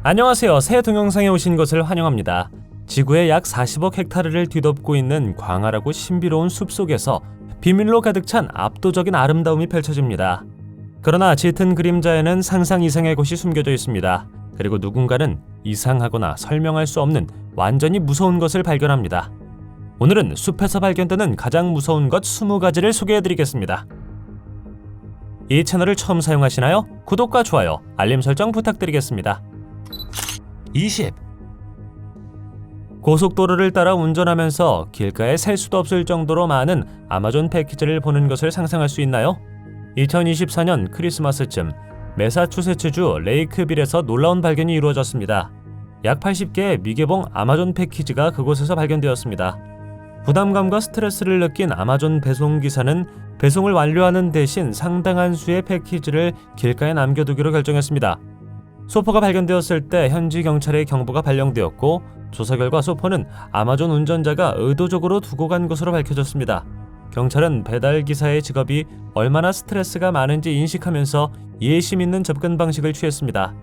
안녕하세요. 새 동영상에 오신 것을 환영합니다. 지구의 약 40억 헥타르를 뒤덮고 있는 광활하고 신비로운 숲속에서 비밀로 가득 찬 압도적인 아름다움이 펼쳐집니다. 그러나 짙은 그림자에는 상상 이상의 곳이 숨겨져 있습니다. 그리고 누군가는 이상하거나 설명할 수 없는 완전히 무서운 것을 발견합니다. 오늘은 숲에서 발견되는 가장 무서운 것 20가지를 소개해드리겠습니다. 이 채널을 처음 사용하시나요? 구독과 좋아요, 알림 설정 부탁드리겠습니다. 20. 고속도로를 따라 운전하면서 길가에 셀 수도 없을 정도로 많은 아마존 패키지를 보는 것을 상상할 수 있나요? 2024년 크리스마스쯤 매사추세츠주 레이크빌에서 놀라운 발견이 이루어졌습니다. 약 80개의 미개봉 아마존 패키지가 그곳에서 발견되었습니다. 부담감과 스트레스를 느낀 아마존 배송기사는 배송을 완료하는 대신 상당한 수의 패키지를 길가에 남겨두기로 결정했습니다. 소포가 발견되었을 때 현지 경찰의 경보가 발령되었고, 조사 결과 소포는 아마존 운전자가 의도적으로 두고 간 것으로 밝혀졌습니다. 경찰은 배달기사의 직업이 얼마나 스트레스가 많은지 인식하면서 이해심 있는 접근 방식을 취했습니다.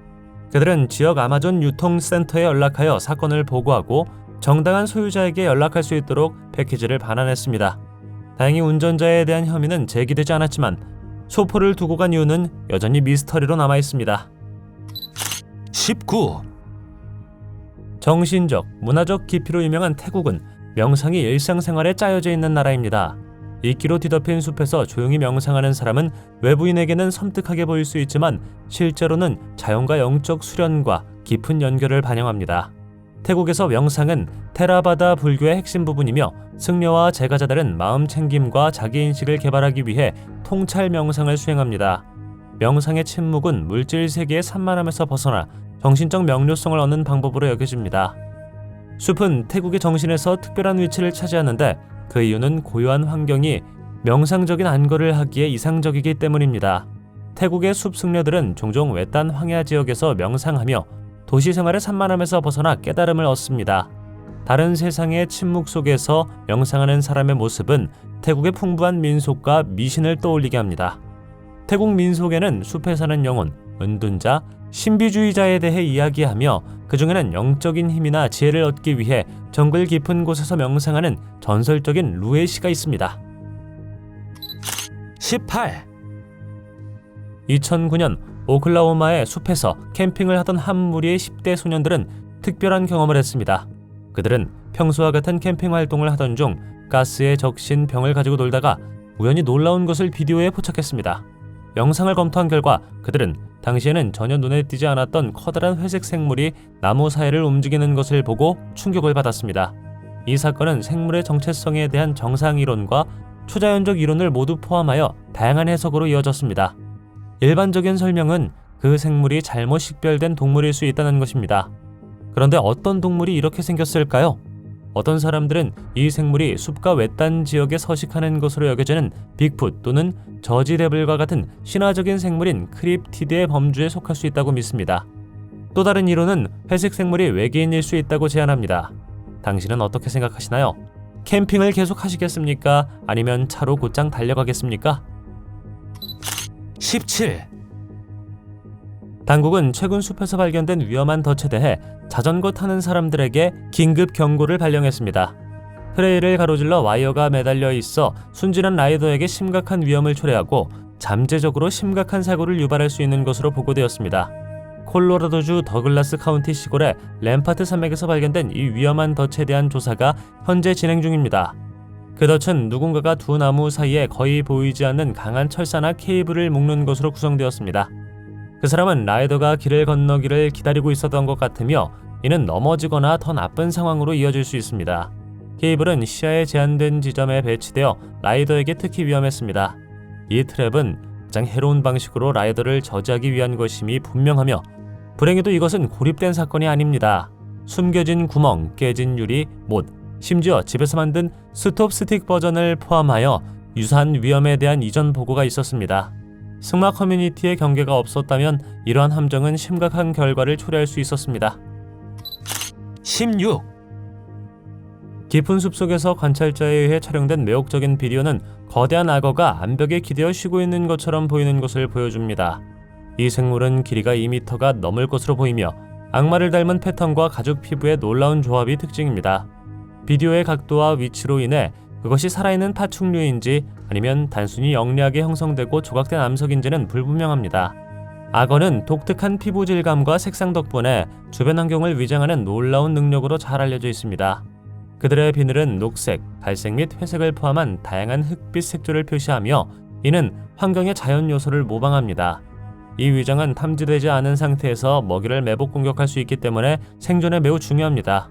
그들은 지역 아마존 유통센터에 연락하여 사건을 보고하고 정당한 소유자에게 연락할 수 있도록 패키지를 반환했습니다. 다행히 운전자에 대한 혐의는 제기되지 않았지만 소포를 두고 간 이유는 여전히 미스터리로 남아있습니다. 19. 정신적, 문화적 깊이로 유명한 태국은 명상이 일상생활에 짜여져 있는 나라입니다. 이끼로 뒤덮인 숲에서 조용히 명상하는 사람은 외부인에게는 섬뜩하게 보일 수 있지만 실제로는 자연과 영적 수련과 깊은 연결을 반영합니다. 태국에서 명상은 테라바다 불교의 핵심 부분이며 승려와 제가자들은 마음 챙김과 자기인식을 개발하기 위해 통찰 명상을 수행합니다. 명상의 침묵은 물질 세계의 산만함에서 벗어나 정신적 명료성을 얻는 방법으로 여겨집니다. 숲은 태국의 정신에서 특별한 위치를 차지하는데 그 이유는 고요한 환경이 명상적인 안거를 하기에 이상적이기 때문입니다. 태국의 숲 승려들은 종종 외딴 황야 지역에서 명상하며 도시 생활의 산만함에서 벗어나 깨달음을 얻습니다. 다른 세상의 침묵 속에서 명상하는 사람의 모습은 태국의 풍부한 민속과 미신을 떠올리게 합니다. 태국 민속에는 숲에 사는 영혼, 은둔자, 신비주의자에 대해 이야기하며 그 중에는 영적인 힘이나 지혜를 얻기 위해 정글 깊은 곳에서 명상하는 전설적인 루의 시가 있습니다. 18. 2009년 오클라호마의 숲에서 캠핑을 하던 한 무리의 10대 소년들은 특별한 경험을 했습니다. 그들은 평소와 같은 캠핑 활동을 하던 중 가스에 적신 병을 가지고 놀다가 우연히 놀라운 것을 비디오에 포착했습니다. 영상을 검토한 결과 그들은 당시에는 전혀 눈에 띄지 않았던 커다란 회색 생물이 나무 사이를 움직이는 것을 보고 충격을 받았습니다. 이 사건은 생물의 정체성에 대한 정상 이론과 초자연적 이론을 모두 포함하여 다양한 해석으로 이어졌습니다. 일반적인 설명은 그 생물이 잘못 식별된 동물일 수 있다는 것입니다. 그런데 어떤 동물이 이렇게 생겼을까요? 어떤 사람들은 이 생물이 숲과 외딴 지역에 서식하는 것으로 여겨지는 빅풋 또는 저지레블과 같은 신화적인 생물인 크립티드의 범주에 속할 수 있다고 믿습니다. 또 다른 이론은 회색 생물이 외계인일 수 있다고 제안합니다. 당신은 어떻게 생각하시나요? 캠핑을 계속 하시겠습니까? 아니면 차로 곧장 달려가겠습니까? 17. 당국은 최근 숲에서 발견된 위험한 덫에 대해 자전거 타는 사람들에게 긴급 경고를 발령했습니다. 트레일을 가로질러 와이어가 매달려 있어 순진한 라이더에게 심각한 위험을 초래하고 잠재적으로 심각한 사고를 유발할 수 있는 것으로 보고되었습니다. 콜로라도주 더글라스 카운티 시골의 램파트 산맥에서 발견된 이 위험한 덫에 대한 조사가 현재 진행 중입니다. 그 덫은 누군가가 두 나무 사이에 거의 보이지 않는 강한 철사나 케이블을 묶는 것으로 구성되었습니다. 그 사람은 라이더가 길을 건너기를 기다리고 있었던 것 같으며 이는 넘어지거나 더 나쁜 상황으로 이어질 수 있습니다. 케이블은 시야에 제한된 지점에 배치되어 라이더에게 특히 위험했습니다. 이 트랩은 가장 해로운 방식으로 라이더를 저지하기 위한 것임이 분명하며 불행히도 이것은 고립된 사건이 아닙니다. 숨겨진 구멍, 깨진 유리, 못, 심지어 집에서 만든 스톱 스틱 버전을 포함하여 유사한 위험에 대한 이전 보고가 있었습니다. 승마 커뮤니티의 경계가 없었다면 이러한 함정은 심각한 결과를 초래할 수 있었습니다. 16. 깊은 숲속에서 관찰자에 의해 촬영된 매혹적인 비디오는 거대한 악어가 암벽에 기대어 쉬고 있는 것처럼 보이는 것을 보여줍니다. 이 생물은 길이가 2m가 넘을 것으로 보이며 악마를 닮은 패턴과 가죽 피부의 놀라운 조합이 특징입니다. 비디오의 각도와 위치로 인해 그것이 살아있는 파충류인지 아니면 단순히 영리하게 형성되고 조각된 암석인지는 불분명합니다. 악어는 독특한 피부 질감과 색상 덕분에 주변 환경을 위장하는 놀라운 능력으로 잘 알려져 있습니다. 그들의 비늘은 녹색, 갈색 및 회색을 포함한 다양한 흑빛 색조를 표시하며 이는 환경의 자연 요소를 모방합니다. 이 위장은 탐지되지 않은 상태에서 먹이를 매복 공격할 수 있기 때문에 생존에 매우 중요합니다.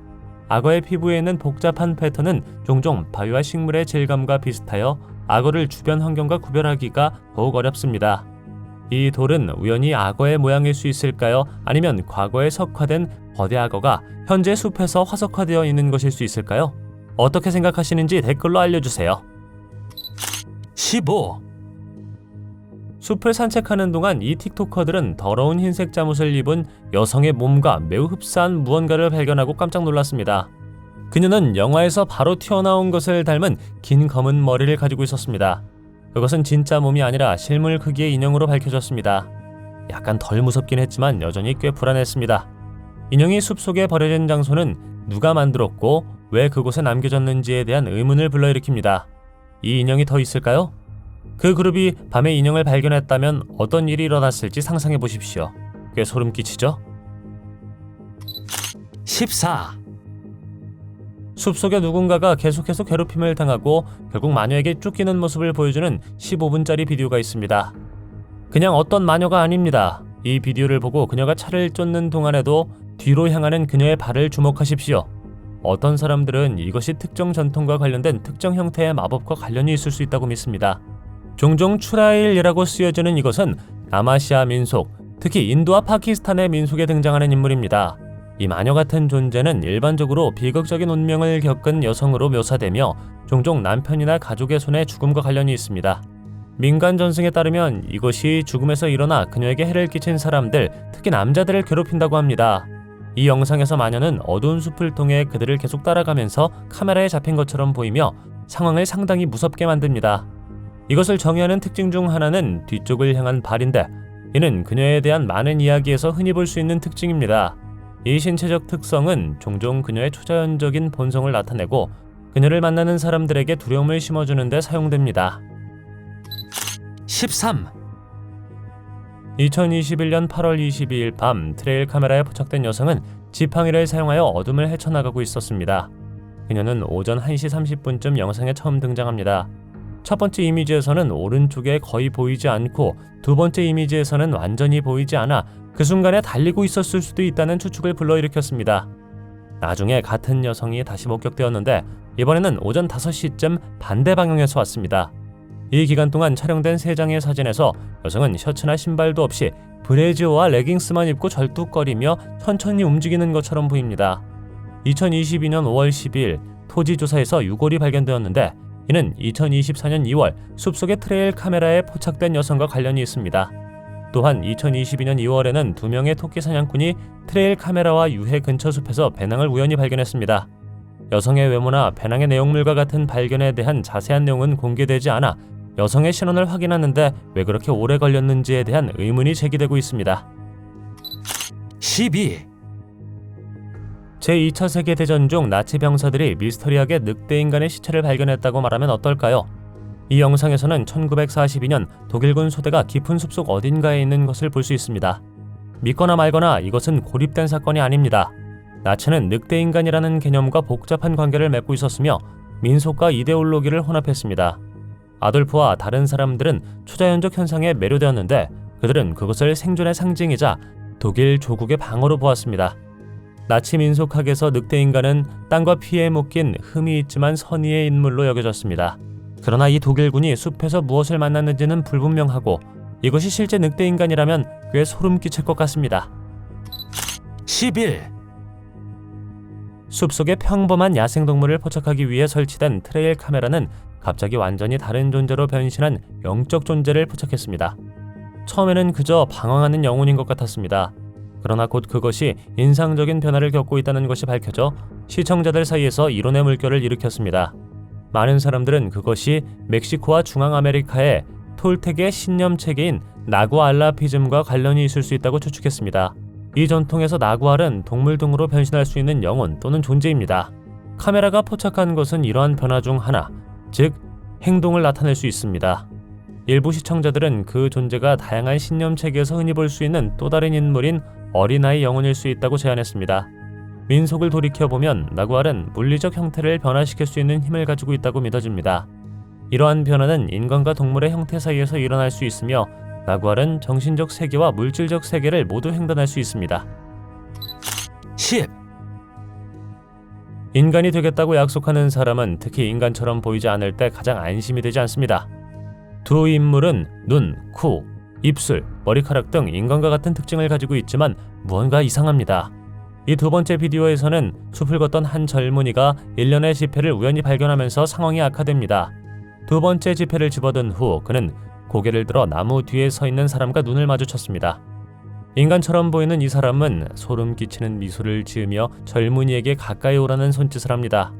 악어의 피부에 있는 복잡한 패턴은 종종 바위와 식물의 질감과 비슷하여 악어를 주변 환경과 구별하기가 더욱 어렵습니다. 이 돌은 우연히 악어의 모양일 수 있을까요? 아니면 과거에 석화된 거대 악어가 현재 숲에서 화석화되어 있는 것일 수 있을까요? 어떻게 생각하시는지 댓글로 알려주세요. 15. 숲을 산책하는 동안 이 틱토커들은 더러운 흰색 잠옷을 입은 여성의 몸과 매우 흡사한 무언가를 발견하고 깜짝 놀랐습니다. 그녀는 영화에서 바로 튀어나온 것을 닮은 긴 검은 머리를 가지고 있었습니다. 그것은 진짜 몸이 아니라 실물 크기의 인형으로 밝혀졌습니다. 약간 덜 무섭긴 했지만 여전히 꽤 불안했습니다. 인형이 숲속에 버려진 장소는 누가 만들었고 왜 그곳에 남겨졌는지에 대한 의문을 불러일으킵니다. 이 인형이 더 있을까요? 그 그룹이 밤에 인형을 발견했다면 어떤 일이 일어났을지 상상해 보십시오. 꽤 소름 끼치죠? 14. 숲속에 누군가가 계속해서 괴롭힘을 당하고 결국 마녀에게 쫓기는 모습을 보여주는 15분짜리 비디오가 있습니다. 그냥 어떤 마녀가 아닙니다. 이 비디오를 보고 그녀가 차를 쫓는 동안에도 뒤로 향하는 그녀의 발을 주목하십시오. 어떤 사람들은 이것이 특정 전통과 관련된 특정 형태의 마법과 관련이 있을 수 있다고 믿습니다. 종종 추라일이라고 쓰여지는 이것은 남아시아 민속, 특히 인도와 파키스탄의 민속에 등장하는 인물입니다. 이 마녀 같은 존재는 일반적으로 비극적인 운명을 겪은 여성으로 묘사되며 종종 남편이나 가족의 손에 죽음과 관련이 있습니다. 민간 전승에 따르면 이것이 죽음에서 일어나 그녀에게 해를 끼친 사람들, 특히 남자들을 괴롭힌다고 합니다. 이 영상에서 마녀는 어두운 숲을 통해 그들을 계속 따라가면서 카메라에 잡힌 것처럼 보이며 상황을 상당히 무섭게 만듭니다. 이것을 정의하는 특징 중 하나는 뒤쪽을 향한 발인데 이는 그녀에 대한 많은 이야기에서 흔히 볼 수 있는 특징입니다. 이 신체적 특성은 종종 그녀의 초자연적인 본성을 나타내고 그녀를 만나는 사람들에게 두려움을 심어주는 데 사용됩니다. 13. 2021년 8월 22일 밤 트레일 카메라에 포착된 여성은 지팡이를 사용하여 어둠을 헤쳐나가고 있었습니다. 그녀는 오전 1시 30분쯤 영상에 처음 등장합니다. 첫 번째 이미지에서는 오른쪽에 거의 보이지 않고 두 번째 이미지에서는 완전히 보이지 않아 그 순간에 달리고 있었을 수도 있다는 추측을 불러일으켰습니다. 나중에 같은 여성이 다시 목격되었는데 이번에는 오전 5시쯤 반대 방향에서 왔습니다. 이 기간 동안 촬영된 3장의 사진에서 여성은 셔츠나 신발도 없이 브래지어와 레깅스만 입고 절뚝거리며 천천히 움직이는 것처럼 보입니다. 2022년 5월 12일 토지 조사에서 유골이 발견되었는데 이는 2024년 2월 숲속의 트레일 카메라에 포착된 여성과 관련이 있습니다. 또한 2022년 2월에는 2명의 토끼 사냥꾼이 트레일 카메라와 유해 근처 숲에서 배낭을 우연히 발견했습니다. 여성의 외모나 배낭의 내용물과 같은 발견에 대한 자세한 내용은 공개되지 않아 여성의 신원을 확인하는데 왜 그렇게 오래 걸렸는지에 대한 의문이 제기되고 있습니다. 12. 제2차 세계대전 중 나치 병사들이 미스터리하게 늑대인간의 시체를 발견했다고 말하면 어떨까요? 이 영상에서는 1942년 독일군 소대가 깊은 숲속 어딘가에 있는 것을 볼 수 있습니다. 믿거나 말거나 이것은 고립된 사건이 아닙니다. 나치는 늑대인간이라는 개념과 복잡한 관계를 맺고 있었으며 민속과 이데올로기를 혼합했습니다. 아돌프와 다른 사람들은 초자연적 현상에 매료되었는데 그들은 그것을 생존의 상징이자 독일 조국의 방어로 보았습니다. 나치 민속학에서 늑대인간은 땅과 피에 묶인 흠이 있지만 선의의 인물로 여겨졌습니다. 그러나 이 독일군이 숲에서 무엇을 만났는지는 불분명하고 이것이 실제 늑대인간이라면 꽤 소름 끼칠 것 같습니다. 11. 숲속의 평범한 야생동물을 포착하기 위해 설치된 트레일 카메라는 갑자기 완전히 다른 존재로 변신한 영적 존재를 포착했습니다. 처음에는 그저 방황하는 영혼인 것 같았습니다. 그러나 곧 그것이 인상적인 변화를 겪고 있다는 것이 밝혀져 시청자들 사이에서 이론의 물결을 일으켰습니다. 많은 사람들은 그것이 멕시코와 중앙아메리카의 톨텍의 신념체계인 나구알라피즘과 관련이 있을 수 있다고 추측했습니다. 이 전통에서 나구알은 동물 등으로 변신할 수 있는 영혼 또는 존재입니다. 카메라가 포착한 것은 이러한 변화 중 하나, 즉 행동을 나타낼 수 있습니다. 일부 시청자들은 그 존재가 다양한 신념체계에서 흔히 볼 수 있는 또 다른 인물인 어린아이 영혼일 수 있다고 제안했습니다. 민속을 돌이켜보면 나구알은 물리적 형태를 변화시킬 수 있는 힘을 가지고 있다고 믿어집니다. 이러한 변화는 인간과 동물의 형태 사이에서 일어날 수 있으며 나구알은 정신적 세계와 물질적 세계를 모두 횡단할 수 있습니다. 10. 인간이 되겠다고 약속하는 사람은 특히 인간처럼 보이지 않을 때 가장 안심이 되지 않습니다. 두 인물은 눈, 코, 입술, 머리카락 등 인간과 같은 특징을 가지고 있지만 무언가 이상합니다. 이 두 번째 비디오에서는 숲을 걷던 한 젊은이가 일련의 지폐를 우연히 발견하면서 상황이 악화됩니다. 두 번째 지폐를 집어든 후 그는 고개를 들어 나무 뒤에 서 있는 사람과 눈을 마주쳤습니다. 인간처럼 보이는 이 사람은 소름 끼치는 미소를 지으며 젊은이에게 가까이 오라는 손짓을 합니다.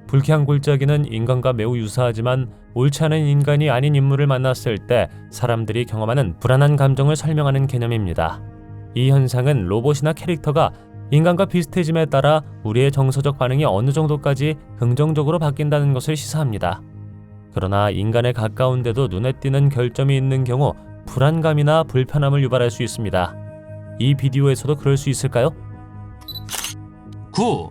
불쾌한 골짜기는 인간과 매우 유사하지만 옳지 않은 인간이 아닌 인물을 만났을 때 사람들이 경험하는 불안한 감정을 설명하는 개념입니다. 이 현상은 로봇이나 캐릭터가 인간과 비슷해짐에 따라 우리의 정서적 반응이 어느 정도까지 긍정적으로 바뀐다는 것을 시사합니다. 그러나 인간에 가까운데도 눈에 띄는 결점이 있는 경우 불안감이나 불편함을 유발할 수 있습니다. 이 비디오에서도 그럴 수 있을까요? 9.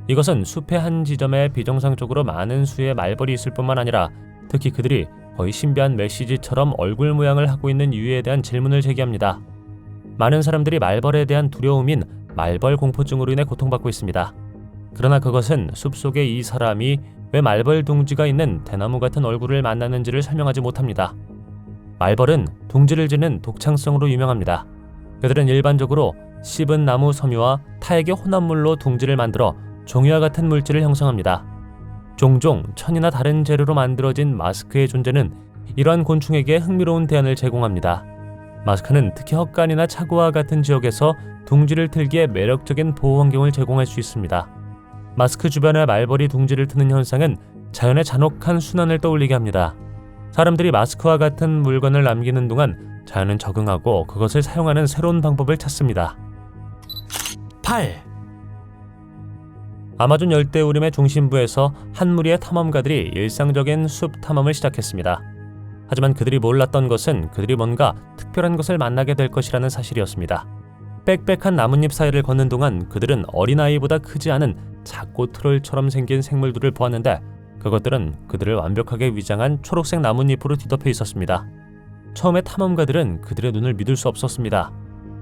이것은 숲의 한 지점에 비정상적으로 많은 수의 말벌이 있을 뿐만 아니라 특히 그들이 거의 신비한 메시지처럼 얼굴 모양을 하고 있는 이유에 대한 질문을 제기합니다. 많은 사람들이 말벌에 대한 두려움인 말벌 공포증으로 인해 고통받고 있습니다. 그러나 그것은 숲속에 이 사람이 왜 말벌 둥지가 있는 대나무 같은 얼굴을 만났는지를 설명하지 못합니다. 말벌은 둥지를 지는 독창성으로 유명합니다. 그들은 일반적으로 씹은 나무 섬유와 타액의 혼합물로 둥지를 만들어 종이와 같은 물질을 형성합니다. 종종 천이나 다른 재료로 만들어진 마스크의 존재는 이러한 곤충에게 흥미로운 대안을 제공합니다. 마스크는 특히 헛간이나 차고와 같은 지역에서 둥지를 틀기에 매력적인 보호 환경을 제공할 수 있습니다. 마스크 주변에 말벌이 둥지를 트는 현상은 자연의 잔혹한 순환을 떠올리게 합니다. 사람들이 마스크와 같은 물건을 남기는 동안 자연은 적응하고 그것을 사용하는 새로운 방법을 찾습니다. 8. 아마존 열대우림의 중심부에서 한 무리의 탐험가들이 일상적인 숲 탐험을 시작했습니다. 하지만 그들이 몰랐던 것은 그들이 뭔가 특별한 것을 만나게 될 것이라는 사실이었습니다. 빽빽한 나뭇잎 사이를 걷는 동안 그들은 어린아이보다 크지 않은 작고 트롤처럼 생긴 생물들을 보았는데 그것들은 그들을 완벽하게 위장한 초록색 나뭇잎으로 뒤덮여 있었습니다. 처음에 탐험가들은 그들의 눈을 믿을 수 없었습니다.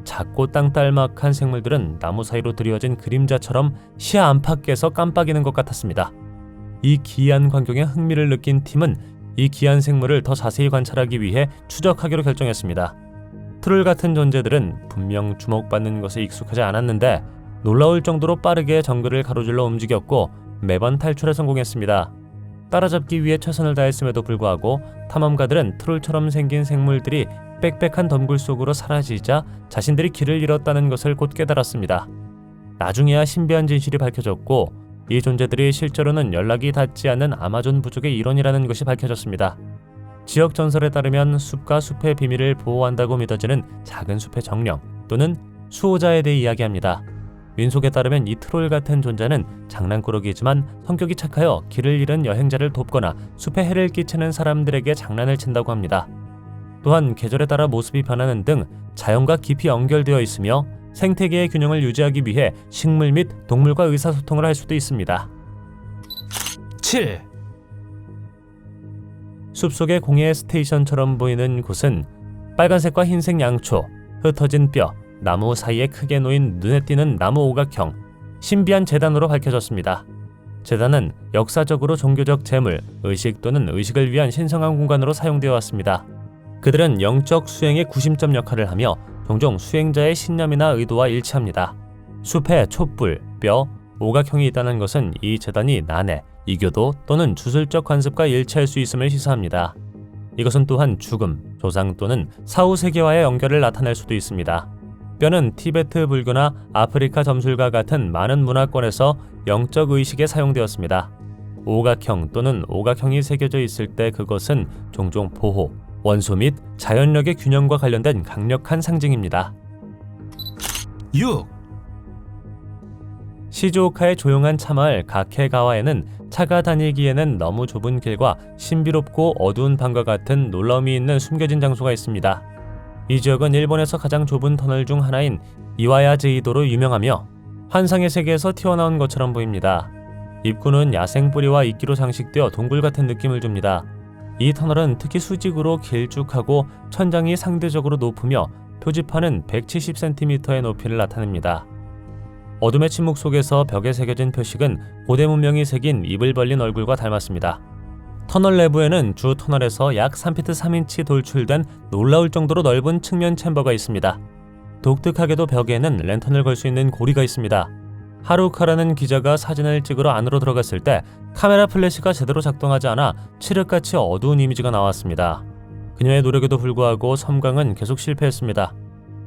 작고 땅딸막한 생물들은 나무 사이로 드리워진 그림자처럼 시야 안팎에서 깜빡이는 것 같았습니다. 이 기이한 광경에 흥미를 느낀 팀은 이 기이한 생물을 더 자세히 관찰하기 위해 추적하기로 결정했습니다. 트롤 같은 존재들은 분명 주목받는 것에 익숙하지 않았는데 놀라울 정도로 빠르게 정글을 가로질러 움직였고 매번 탈출에 성공했습니다. 따라잡기 위해 최선을 다했음에도 불구하고 탐험가들은 트롤처럼 생긴 생물들이 빽빽한 덤굴 속으로 사라지자 자신들이 길을 잃었다는 것을 곧 깨달았습니다. 나중에야 신비한 진실이 밝혀졌고 이 존재들이 실제로는 연락이 닿지 않는 아마존 부족의 일원이라는 것이 밝혀졌습니다. 지역 전설에 따르면 숲과 숲의 비밀을 보호한다고 믿어지는 작은 숲의 정령 또는 수호자에 대해 이야기합니다. 민속에 따르면 이 트롤 같은 존재는 장난꾸러기이지만 성격이 착하여 길을 잃은 여행자를 돕거나 숲에 해를 끼치는 사람들에게 장난을 친다고 합니다. 또한 계절에 따라 모습이 변하는 등 자연과 깊이 연결되어 있으며 생태계의 균형을 유지하기 위해 식물 및 동물과 의사소통을 할 수도 있습니다. 7. 숲속의 공예 스테이션처럼 보이는 곳은 빨간색과 흰색 양초, 흩어진 뼈, 나무 사이에 크게 놓인 눈에 띄는 나무 오각형, 신비한 제단으로 밝혀졌습니다. 제단은 역사적으로 종교적 제물, 의식 또는 의식을 위한 신성한 공간으로 사용되어 왔습니다. 그들은 영적 수행의 구심점 역할을 하며 종종 수행자의 신념이나 의도와 일치합니다. 숲에 촛불, 뼈, 오각형이 있다는 것은 이 제단이 난해, 이교도 또는 주술적 관습과 일치할 수 있음을 시사합니다. 이것은 또한 죽음, 조상 또는 사후 세계와의 연결을 나타낼 수도 있습니다. 뼈는 티베트 불교나 아프리카 점술과 같은 많은 문화권에서 영적 의식에 사용되었습니다. 오각형 또는 오각형이 새겨져 있을 때 그것은 종종 보호, 원소 및 자연력의 균형과 관련된 강력한 상징입니다. 6. 시즈오카의 조용한 차마을 가케가와에는 차가 다니기에는 너무 좁은 길과 신비롭고 어두운 방과 같은 놀라움이 있는 숨겨진 장소가 있습니다. 이 지역은 일본에서 가장 좁은 터널 중 하나인 이와야제이도로 유명하며 환상의 세계에서 튀어나온 것처럼 보입니다. 입구는 야생 뿌리와 이끼로 장식되어 동굴 같은 느낌을 줍니다. 이 터널은 특히 수직으로 길쭉하고 천장이 상대적으로 높으며 표지판은 170cm의 높이를 나타냅니다. 어둠의 침묵 속에서 벽에 새겨진 표식은 고대 문명이 새긴 입을 벌린 얼굴과 닮았습니다. 터널 내부에는 주 터널에서 약 3피트 3인치 돌출된 놀라울 정도로 넓은 측면 챔버가 있습니다. 독특하게도 벽에는 랜턴을 걸 수 있는 고리가 있습니다. 하루카라는 기자가 사진을 찍으러 안으로 들어갔을 때 카메라 플래시가 제대로 작동하지 않아 칠흑같이 어두운 이미지가 나왔습니다. 그녀의 노력에도 불구하고 섬광은 계속 실패했습니다.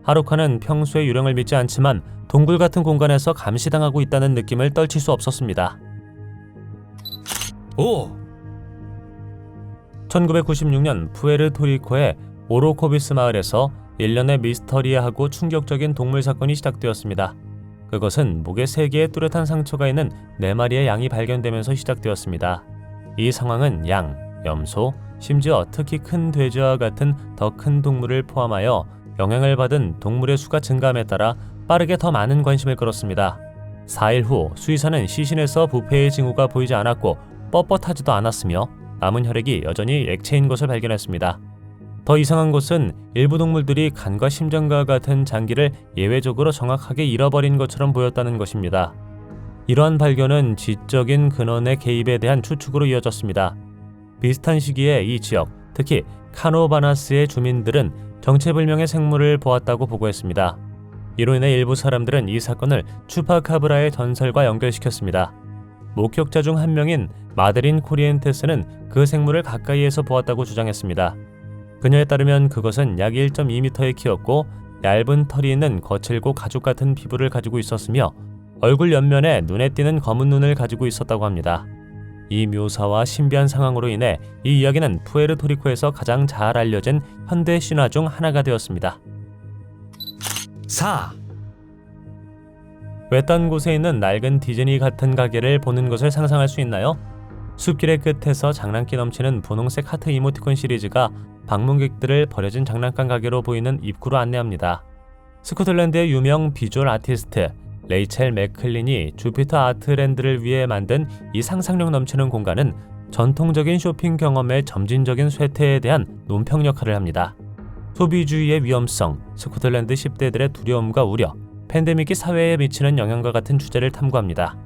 하루카는 평소에 유령을 믿지 않지만 동굴 같은 공간에서 감시당하고 있다는 느낌을 떨칠 수 없었습니다. 5. 1996년 푸에르토리코의 오로코비스 마을에서 1년의 미스터리하고 충격적인 동물 사건이 시작되었습니다. 그것은 목에 3개의 뚜렷한 상처가 있는 4마리의 양이 발견되면서 시작되었습니다. 이 상황은 양, 염소, 심지어 특히 큰 돼지와 같은 더 큰 동물을 포함하여 영향을 받은 동물의 수가 증가함에 따라 빠르게 더 많은 관심을 끌었습니다. 4일 후 수의사는 시신에서 부패의 징후가 보이지 않았고 뻣뻣하지도 않았으며 남은 혈액이 여전히 액체인 것을 발견했습니다. 더 이상한 것은 일부 동물들이 간과 심장과 같은 장기를 예외적으로 정확하게 잃어버린 것처럼 보였다는 것입니다. 이러한 발견은 지적인 근원의 개입에 대한 추측으로 이어졌습니다. 비슷한 시기에 이 지역, 특히 카노바나스의 주민들은 정체불명의 생물을 보았다고 보고했습니다. 이로 인해 일부 사람들은 이 사건을 추파카브라의 전설과 연결시켰습니다. 목격자 중 한 명인 마데린 코리엔테스는 그 생물을 가까이에서 보았다고 주장했습니다. 그녀에 따르면 그것은 약 1.2m의 키였고 얇은 털이 있는 거칠고 가죽 같은 피부를 가지고 있었으며 얼굴 옆면에 눈에 띄는 검은 눈을 가지고 있었다고 합니다. 이 묘사와 신비한 상황으로 인해 이 이야기는 푸에르토리코에서 가장 잘 알려진 현대 신화 중 하나가 되었습니다. 4. 외딴 곳에 있는 낡은 디즈니 같은 가게를 보는 것을 상상할 수 있나요? 숲길의 끝에서 장난기 넘치는 분홍색 하트 이모티콘 시리즈가 방문객들을 버려진 장난감 가게로 보이는 입구로 안내합니다. 스코틀랜드의 유명 비주얼 아티스트 레이첼 맥클린이 주피터 아트랜드를 위해 만든 이 상상력 넘치는 공간은 전통적인 쇼핑 경험의 점진적인 쇠퇴에 대한 논평 역할을 합니다. 소비주의의 위험성, 스코틀랜드 10대들의 두려움과 우려, 팬데믹이 사회에 미치는 영향과 같은 주제를 탐구합니다.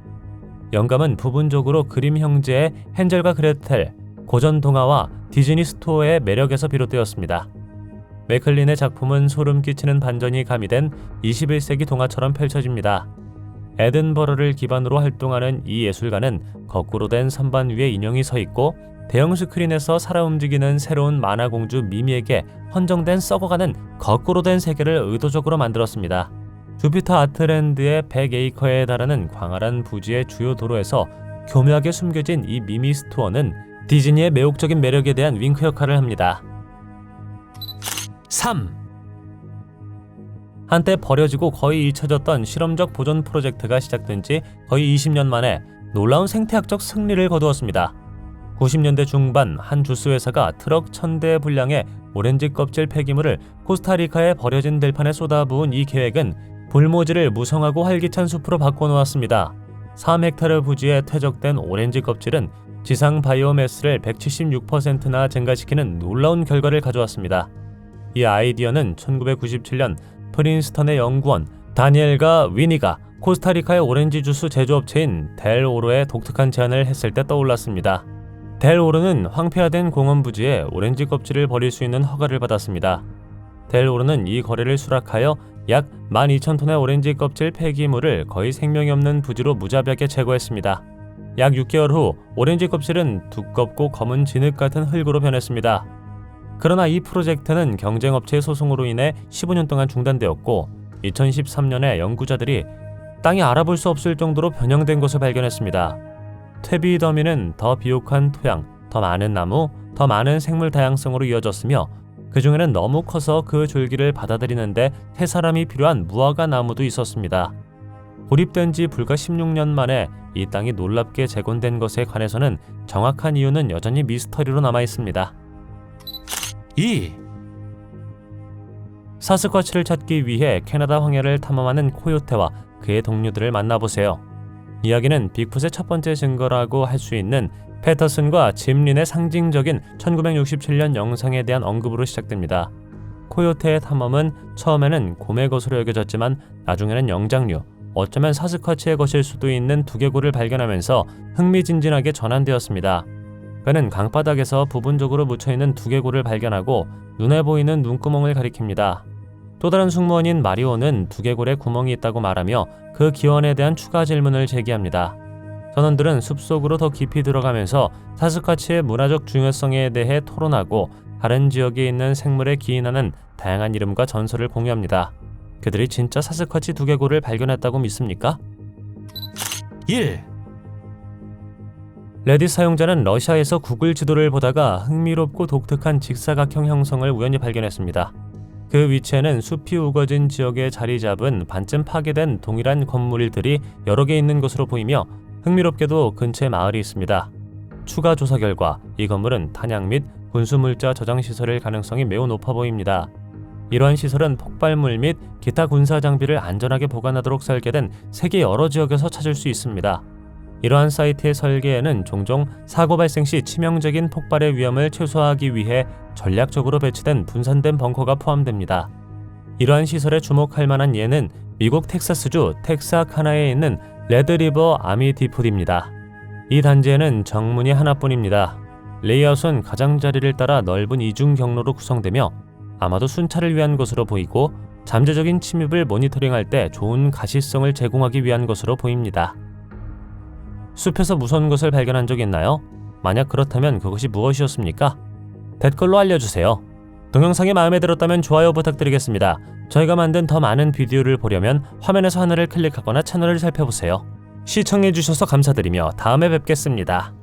영감은 부분적으로 그림 형제의 헨젤과 그레텔, 고전 동화와 디즈니 스토어의 매력에서 비롯되었습니다. 맥클린의 작품은 소름 끼치는 반전이 가미된 21세기 동화처럼 펼쳐집니다. 에든버러를 기반으로 활동하는 이 예술가는 거꾸로 된 선반 위에 인형이 서 있고 대형 스크린에서 살아 움직이는 새로운 만화공주 미미에게 헌정된 썩어가는 거꾸로 된 세계를 의도적으로 만들었습니다. 주피터 아트랜드의 100에이커에 달하는 광활한 부지의 주요 도로에서 교묘하게 숨겨진 이 미미 스토어는 디즈니의 매혹적인 매력에 대한 윙크 역할을 합니다. 3. 한때 버려지고 거의 잊혀졌던 실험적 보존 프로젝트가 시작된 지 거의 20년 만에 놀라운 생태학적 승리를 거두었습니다. 90년대 중반 한 주스 회사가 트럭 1000대 분량의 오렌지 껍질 폐기물을 코스타리카의 버려진 들판에 쏟아부은 이 계획은 불모지를 무성하고 활기찬 숲으로 바꿔놓았습니다. 3헥타르 부지에 퇴적된 오렌지 껍질은 지상 바이오매스를 176%나 증가시키는 놀라운 결과를 가져왔습니다. 이 아이디어는 1997년 프린스턴의 연구원 다니엘과 위니가 코스타리카의 오렌지 주스 제조업체인 델 오로에 독특한 제안을 했을 때 떠올랐습니다. 델 오로는 황폐화된 공원 부지에 오렌지 껍질을 버릴 수 있는 허가를 받았습니다. 델 오로는 이 거래를 수락하여 약 12,000톤의 오렌지 껍질 폐기물을 거의 생명이 없는 부지로 무자비하게 제거했습니다. 약 6개월 후 오렌지 껍질은 두껍고 검은 진흙 같은 흙으로 변했습니다. 그러나 이 프로젝트는 경쟁업체의 소송으로 인해 15년 동안 중단되었고 2013년에 연구자들이 땅이 알아볼 수 없을 정도로 변형된 것을 발견했습니다. 퇴비 더미는 더 비옥한 토양, 더 많은 나무, 더 많은 생물 다양성으로 이어졌으며 그 중에는 너무 커서 그 줄기를 받아들이는데 3사람이 필요한 무화과 나무도 있었습니다. 고립된 지 불과 16년 만에 이 땅이 놀랍게 재건된 것에 관해서는 정확한 이유는 여전히 미스터리로 남아 있습니다. 2. 사스쿼치를 찾기 위해 캐나다 황야를 탐험하는 코요테와 그의 동료들을 만나보세요. 이야기는 빅풋의 첫 번째 증거라고 할 수 있는 패터슨과 짐 린의 상징적인 1967년 영상에 대한 언급으로 시작됩니다. 코요테의 탐험은 처음에는 곰의 것으로 여겨졌지만 나중에는 영장류, 어쩌면 사스쿼치의 것일 수도 있는 두개골을 발견하면서 흥미진진하게 전환되었습니다. 그는 강바닥에서 부분적으로 묻혀있는 두개골을 발견하고 눈에 보이는 눈구멍을 가리킵니다. 또 다른 승무원인 마리오는 두개골에 구멍이 있다고 말하며 그 기원에 대한 추가 질문을 제기합니다. 선원들은 숲속으로 더 깊이 들어가면서 사스쿼치의 문화적 중요성에 대해 토론하고 다른 지역에 있는 생물에 기인하는 다양한 이름과 전설을 공유합니다. 그들이 진짜 사스쿼치 두개골을 발견했다고 믿습니까? 1. 레딧 사용자는 러시아에서 구글 지도를 보다가 흥미롭고 독특한 직사각형 형성을 우연히 발견했습니다. 그 위치에는 숲이 우거진 지역에 자리 잡은 반쯤 파괴된 동일한 건물들이 여러 개 있는 것으로 보이며 흥미롭게도 근처에 마을이 있습니다. 추가 조사 결과 이 건물은 탄약 및 군수물자 저장 시설일 가능성이 매우 높아 보입니다. 이러한 시설은 폭발물 및 기타 군사 장비를 안전하게 보관하도록 설계된 세계 여러 지역에서 찾을 수 있습니다. 이러한 사이트의 설계에는 종종 사고 발생 시 치명적인 폭발의 위험을 최소화하기 위해 전략적으로 배치된 분산된 벙커가 포함됩니다. 이러한 시설에 주목할 만한 예는 미국 텍사스주 텍사카나에 있는 레드리버 아미 디포디입니다. 이 단지에는 정문이 하나뿐입니다. 레이아웃은 가장자리를 따라 넓은 이중 경로로 구성되며 아마도 순찰을 위한 것으로 보이고 잠재적인 침입을 모니터링할 때 좋은 가시성을 제공하기 위한 것으로 보입니다. 숲에서 무서운 것을 발견한 적 있나요? 만약 그렇다면 그것이 무엇이었습니까? 댓글로 알려주세요. 동영상이 마음에 들었다면 좋아요 부탁드리겠습니다. 저희가 만든 더 많은 비디오를 보려면 화면에서 하늘을 클릭하거나 채널을 살펴보세요. 시청해주셔서 감사드리며 다음에 뵙겠습니다.